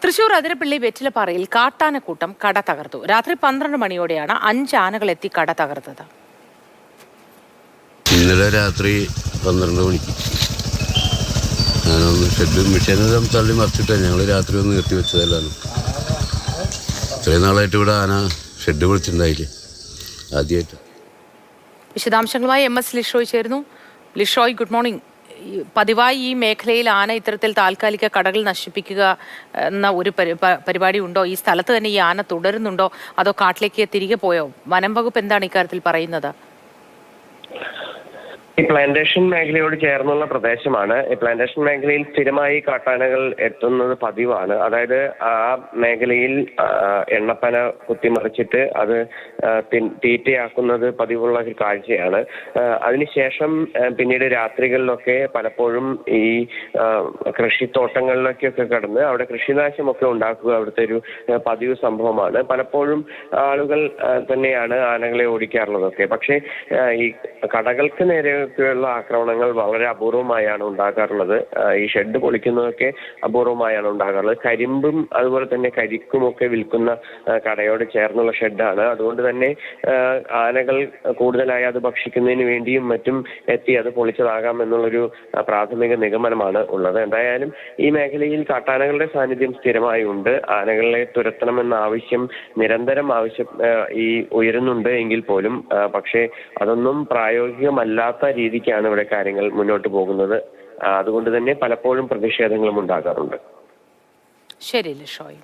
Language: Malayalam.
തൃശൂർ അതിരപ്പള്ളി വെറ്റിലപ്പാറയിൽ കാട്ടാനക്കൂട്ടം കട തകർത്തു. രാത്രി 12 മണിയോടെയാണ് 5 ആനകൾ എത്തി കട തകർത്തത്. ഇന്നലെ രാത്രി 12 മണിക്ക് ഷെഡ് മിഷീനെല്ലാം തള്ളി മറിച്ചിട്ട് ഞങ്ങൾ രാത്രി ഒന്ന് നിർത്തി വെച്ചതല്ലാണ്. ഇത്രയും നാളായിട്ട് ഇവിടെ ആന ഷെഡ് വിളിച്ചിട്ടുണ്ടായില്ലേ, ആദ്യമായിട്ട്. വിശദാംശങ്ങളുമായി MS ലിഷോയ് ചേരുന്നു. Lishoy, good morning. പതിവായി ഈ മേഖലയിൽ ആന ഇത്തരത്തിൽ താൽക്കാലിക കടകൾ നശിപ്പിക്കുക എന്ന ഒരു പരിപാടി ഉണ്ടോ? ഈ സ്ഥലത്ത് തന്നെ ഈ ആന തുടരുന്നുണ്ടോ, അതോ കാട്ടിലേക്ക് തിരികെ പോയോ? വനം വകുപ്പ് എന്താണ് ഇക്കാര്യത്തിൽ പറയുന്നത്? ഈ പ്ലാന്റേഷൻ മേഖലയോട് ചേർന്നുള്ള പ്രദേശമാണ്. ഈ പ്ലാന്റേഷൻ മേഖലയിൽ സ്ഥിരമായി കാട്ടാനകൾ എത്തുന്നത് പതിവാണ്. അതായത് ആ മേഖലയിൽ എണ്ണപ്പന കുത്തിമറിച്ചിട്ട് അത് തീറ്റയാക്കുന്നത് പതിവുള്ള ഒരു കാഴ്ചയാണ്. അതിനുശേഷം പിന്നീട് രാത്രികളിലൊക്കെ പലപ്പോഴും ഈ കൃഷിത്തോട്ടങ്ങളിലൊക്കെ കടന്ന് അവിടെ കൃഷിനാശമൊക്കെ ഉണ്ടാക്കുക അവിടുത്തെ ഒരു പതിവ് സംഭവമാണ്. പലപ്പോഴും ആളുകൾ തന്നെയാണ് ആനകളെ ഓടിക്കാറുള്ളതൊക്കെ. പക്ഷേ ഈ കടകൾക്ക് നേരെ ുള്ള ആക്രമണങ്ങൾ വളരെ അപൂർവമായാണ് ഉണ്ടാകാറുള്ളത്. ഈ ഷെഡ് പൊളിക്കുന്നതൊക്കെ അപൂർവമായാണ് ഉണ്ടാകാറുള്ളത്. കരിമ്പും അതുപോലെ തന്നെ കരിക്കുമൊക്കെ വിൽക്കുന്ന കടയോട് ചേർന്നുള്ള ഷെഡാണ്. അതുകൊണ്ട് തന്നെ ആനകൾ കൂടുതലായി അത് ഭക്ഷിക്കുന്നതിന് വേണ്ടിയും മറ്റും എത്തി അത് പൊളിച്ചതാകാം എന്നുള്ളൊരു പ്രാഥമിക നിഗമനമാണ് ഉള്ളത്. എന്തായാലും ഈ മേഖലയിൽ കാട്ടാനകളുടെ സാന്നിധ്യം സ്ഥിരമായി ഉണ്ട്. ആനകളെ തുരത്തണമെന്ന ആവശ്യം നിരന്തരം ഈ ഉയരുന്നുണ്ട് എങ്കിൽ പോലും പക്ഷേ അതൊന്നും പ്രായോഗികമല്ലാത്ത രീതിക്കാണ് ഇവിടെ കാര്യങ്ങൾ മുന്നോട്ട് പോകുന്നത്. അതുകൊണ്ട് തന്നെ പലപ്പോഴും പ്രതിഷേധങ്ങളും ഉണ്ടാകാറുണ്ട്. ശരി ലിഷോയ്.